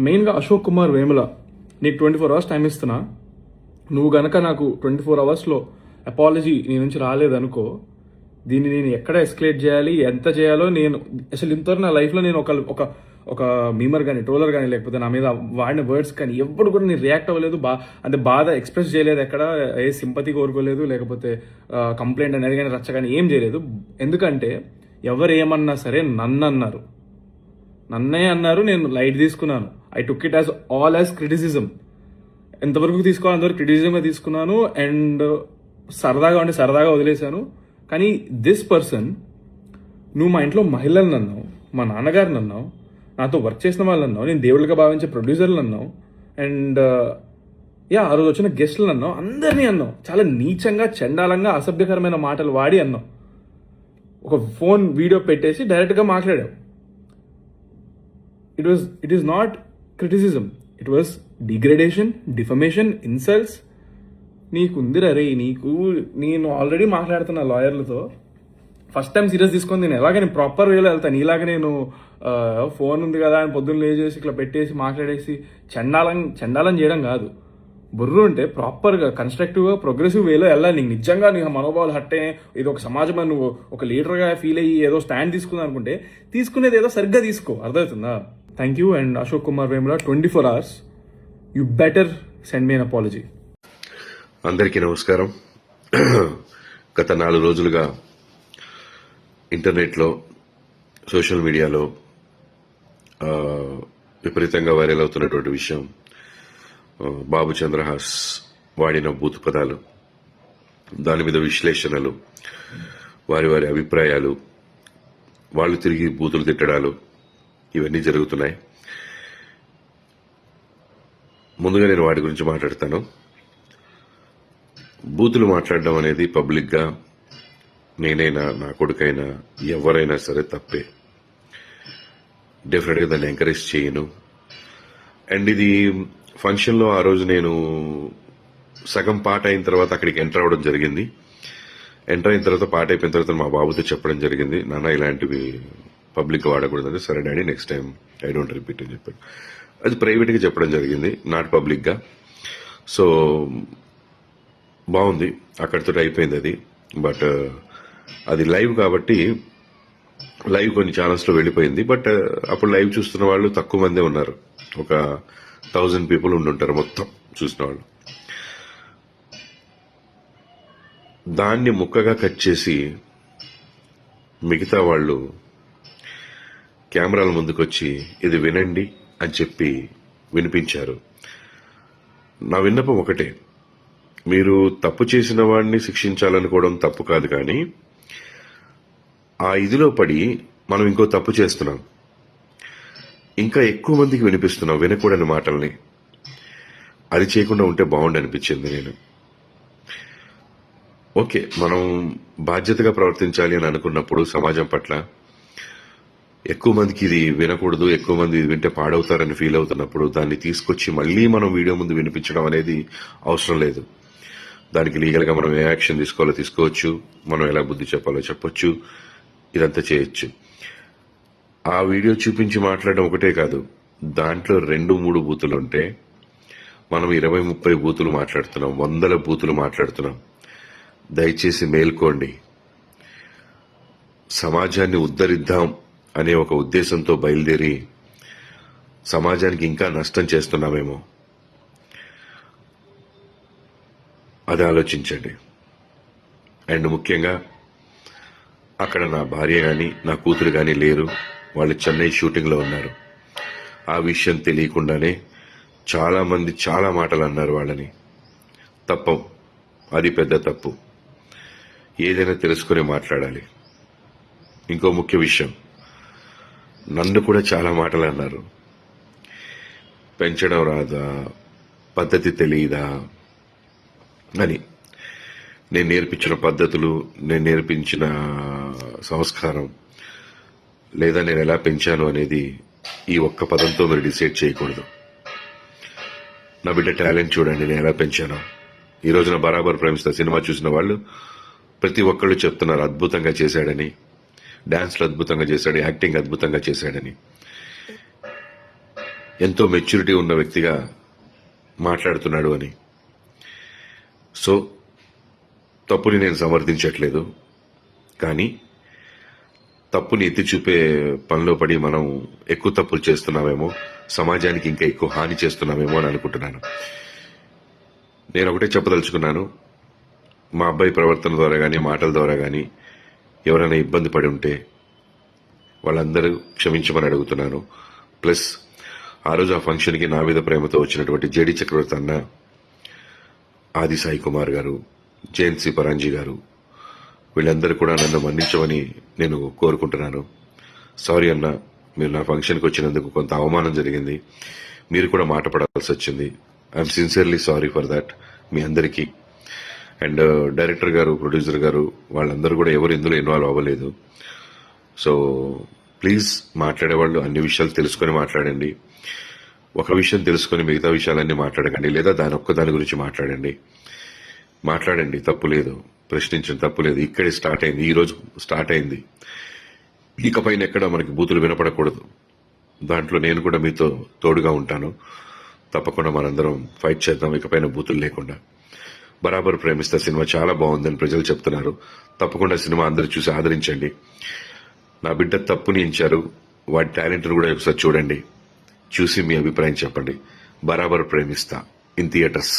మెయిన్గా అశోక్ కుమార్ వేముల, నీకు 24 hours time ఇస్తున్నా. నువ్వు గనక నాకు 24 hours అపాలజీ నీ నుంచి రాలేదనుకో, దీన్ని నేను ఎక్కడ ఎస్కలేట్ చేయాలి, ఎంత చేయాలో నేను అసలు ఇంతవరకు నా లైఫ్లో నేను ఒక ఒక మీమర్ కానీ, ట్రోలర్ కానీ, లేకపోతే నా మీద వాడిన వర్డ్స్ కానీ ఎప్పుడు కూడా నేను రియాక్ట్ అవ్వలేదు. అంటే బాధ ఎక్స్ప్రెస్ చేయలేదు, ఎక్కడ ఏ సింపతి కోరుకోలేదు, లేకపోతే కంప్లైంట్ అనేది కానీ రచ్చ కానీ ఏం చేయలేదు. ఎందుకంటే ఎవరు ఏమన్నా సరే నన్నే అన్నారు, నేను లైట్ తీసుకున్నాను. I took it as criticism. ఎంతవరకు తీసుకోవాలి అంతవరకు క్రిటిసిజంగా తీసుకున్నాను. అండ్ సరదాగా వదిలేశాను. కానీ దిస్ పర్సన్, నువ్వు మా ఇంట్లో మహిళలను అన్నావు, మా నాన్నగారిని అన్నావు, నాతో వర్క్ చేసిన వాళ్ళు అన్నావు, నేను దేవుళ్ళగా భావించే ప్రొడ్యూసర్లు అన్నావు, అండ్ ఆ రోజు వచ్చిన గెస్టులను అన్నావు, అందరినీ అన్నావు. చాలా నీచంగా, చండాలంగా, అసభ్యకరమైన మాటలు వాడి అన్నావు. ఒక ఫోన్ వీడియో పెట్టేసి డైరెక్ట్గా మాట్లాడావు. It is not criticism, it was degradation, defamation, insults. నీకుందిరా రే, నేను ఆల్రెడీ మాట్లాడుతున్నా లాయర్లతో. ఫస్ట్ టైం సీరియస్ తీసుకొని నేను ప్రాపర్ వేలో వెళ్తాను. ఇలాగ నేను ఫోన్ ఉంది కదా అని పొద్దున్న లేచేసి ఇట్లా పెట్టేసి మాట్లాడేసి చండాలం చేయడం కాదు. బుర్రు ఉంటే ప్రాపర్గా, కన్స్ట్రక్టివ్గా, ప్రోగ్రెసివ్ వేలో వెళ్ళాలి. నీకు నిజంగా నీకు మనోభావాలు హట్టే, ఇది ఒక సమాజం నువ్వు ఒక లీడర్గా ఫీల్ అయ్యి ఏదో స్టాండ్ తీసుకుందాం అనుకుంటే, తీసుకునేది ఏదో సరిగ్గా తీసుకో. అర్థమవుతుందా? Thank you. And Ashok Kumar Vemula, 24 hours, you better send me an apology. అందరికీ నమస్కారం. గత 4 రోజులుగా ఇంటర్నెట్లో, సోషల్ మీడియాలో విపరీతంగా వైరల్ అవుతున్నటువంటి విషయం బాబు చంద్రహాస్ వాడిన బూతు పదాలు, దాని మీద విశ్లేషణలు, వారి అభిప్రాయాలు, వాళ్ళు తిరిగి బూతులు తిట్టడాలు, ఇవన్నీ జరుగుతున్నాయి. ముందుగా నేను వాటి గురించి మాట్లాడతాను. బూతులు మాట్లాడడం అనేది పబ్లిక్గా నేనైనా, నా కొడుకైనా, ఎవరైనా సరే తప్పే. డెఫినెట్గా దాన్ని ఎంకరేజ్ చేయను. అండ్ ఇది ఫంక్షన్లో ఆ రోజు నేను సగం పాట అయిన తర్వాత అక్కడికి ఎంటర్ అవ్వడం జరిగింది. ఎంటర్ అయిన తర్వాత, పాట అయిపోయిన తర్వాత మా బాబుతో చెప్పడం జరిగింది, నాన్న ఇలాంటివి పబ్లిక్గా వాడకూడదంటే, సరే daddy next time I don't repeat అని చెప్పాడు. అది ప్రైవేట్గా చెప్పడం జరిగింది, నాట్ పబ్లిక్గా. సో బాగుంది, అక్కడితో అయిపోయింది అది. బట్ అది లైవ్ కాబట్టి లైవ్ కొన్ని ఛానల్స్లో వెళ్ళిపోయింది. బట్ అప్పుడు లైవ్ చూస్తున్న వాళ్ళు తక్కువ మందే ఉన్నారు, ఒక 1000 people ఉండుంటారు మొత్తం చూసిన వాళ్ళు. దాన్ని ముక్కగా కట్ చేసి మిగతా వాళ్ళు కెమెరాల ముందుకొచ్చి ఇది వినండి అని చెప్పి వినిపించారు. నా విన్నపం ఒకటే, మీరు తప్పు చేసిన వాడిని శిక్షించాలనుకోవడం తప్పు కాదు, కానీ ఆ ఇదిలో పడి మనం ఇంకో తప్పు చేస్తున్నాం, ఇంకా ఎక్కువ మందికి వినిపిస్తున్నాం వినకూడని మాటల్ని. అది చేయకుండా ఉంటే బాగుండి అనిపించింది. నేను ఓకే, మనం బాధ్యతగా ప్రవర్తించాలి అని అనుకున్నప్పుడు సమాజం పట్ల, ఎక్కువ మందికి ఇది వినకూడదు, ఎక్కువ మంది ఇది వింటే పాడవుతారని ఫీల్ అవుతున్నప్పుడు దాన్ని తీసుకొచ్చి మళ్ళీ మనం వీడియో ముందు వినిపించడం అనేది అవసరం లేదు. దానికి లీగల్గా మనం ఏ యాక్షన్ తీసుకోవాలో తీసుకోవచ్చు, మనం ఎలా బుద్ధి చెప్పాలో చెప్పొచ్చు, ఇదంతా చేయొచ్చు. ఆ వీడియో చూపించి మాట్లాడడం ఒకటే కాదు, దాంట్లో 2-3 బూతులు ఉంటే మనం 20-30 బూతులు మాట్లాడుతున్నాం, 100 బూతులు మాట్లాడుతున్నాం. దయచేసి మేల్కోండి. సమాజాన్ని ఉద్ధరిద్దాం అనే ఒక ఉద్దేశంతో బయలుదేరి సమాజానికి ఇంకా నష్టం చేస్తున్నామేమో, అది ఆలోచించండి. అండ్ ముఖ్యంగా అక్కడ నా భార్య కానీ, నా కూతురు కానీ లేరు, వాళ్ళు చెన్నై షూటింగ్లో ఉన్నారు. ఆ విషయం తెలియకుండానే చాలా మంది చాలా మాటలు అన్నారు వాళ్ళని. తప్పు, అది పెద్ద తప్పు. ఏదైనా తెలుసుకుని మాట్లాడాలి. ఇంకో ముఖ్య విషయం, నన్ను కూడా చాలా మాటలు అన్నారు. పెంచడం రాదా, పద్ధతి తెలియదా అని. నేను నేర్పించిన పద్ధతులు, నేను నేర్పించిన సంస్కారం, లేదా నేను ఎలా పెంచాను అనేది ఈ ఒక్క పదంతో మీరు డిసైడ్ చేయకూడదు. నా బిడ్డ టాలెంట్ చూడండి, నేను ఎలా పెంచాను. ఈ రోజున బరాబర్ ప్రేమిస్తా సినిమా చూసిన వాళ్ళు ప్రతి ఒక్కళ్ళు చెప్తున్నారు అద్భుతంగా చేశాడని, డాన్స్లు అద్భుతంగా చేశాడు, యాక్టింగ్ అద్భుతంగా చేశాడని. ఎంతో మెచ్యూరిటీ ఉన్న వ్యక్తిగా మాట్లాడుతున్నాడు అని. సో తప్పుని నేను సమర్థించట్లేదు, కానీ తప్పుని ఎత్తి చూపే పనిలో పడి మనం ఎక్కువ తప్పులు చేస్తున్నామేమో, సమాజానికి ఇంకా ఎక్కువ హాని చేస్తున్నామేమో అని అనుకుంటున్నాను. నేను ఒకటే చెప్పదలుచుకున్నాను, మా అబ్బాయి ప్రవర్తన ద్వారా కానీ మాటల ద్వారా కానీ ఎవరైనా ఇబ్బంది పడి ఉంటే వాళ్ళందరూ క్షమించమని అడుగుతున్నాను. ప్లస్ ఆ రోజు ఆ ఫంక్షన్కి నా మీద ప్రేమతో వచ్చినటువంటి జేడి చక్రవర్తి అన్న, ఆది సాయి కుమార్ గారు, జయంతి పరాంజీ గారు, వీళ్ళందరూ కూడా నన్ను మన్నించమని నేను కోరుకుంటున్నాను. సారీ అన్న, మీరు నా ఫంక్షన్కి వచ్చినందుకు కొంత అవమానం జరిగింది, మీరు కూడా మాట పడాల్సి వచ్చింది. I'm sincerely sorry for that మీ అందరికీ. అండ్ డైరెక్టర్ గారు, ప్రొడ్యూసర్ గారు, వాళ్ళందరూ కూడా ఎవరు ఇందులో ఇన్వాల్వ్ అవ్వలేదు. సో ప్లీజ్ మాట్లాడేవాళ్ళు అన్ని విషయాలు తెలుసుకొని మాట్లాడండి. ఒక విషయం తెలుసుకొని మిగతా విషయాలన్నీ మాట్లాడకండి, లేదా దాని గురించి మాట్లాడండి. తప్పు లేదు, ప్రశ్నించడం తప్పు లేదు. ఇక్కడే స్టార్ట్ అయింది, ఈ రోజు స్టార్ట్ అయింది. ఇకపైన ఎక్కడ మనకి బూతులు వినపడకూడదు. దాంట్లో నేను కూడా మీతో తోడుగా ఉంటాను. తప్పకుండా మనందరం ఫైట్ చేద్దాం, ఇకపైన బూతులు లేకుండా. బరాబర్ ప్రేమిస్తా సినిమా చాలా బాగుందని ప్రజలు చెప్తున్నారు. తప్పకుండా సినిమా అందరూ చూసి ఆదరించండి. నా బిడ్డ తప్పుని ఎంచారు, వాడి టాలెంట్ను కూడా ఒకసారి చూడండి, చూసి మీ అభిప్రాయం చెప్పండి. బరాబర్ ప్రేమిస్తా ఇన్ థియేటర్స్.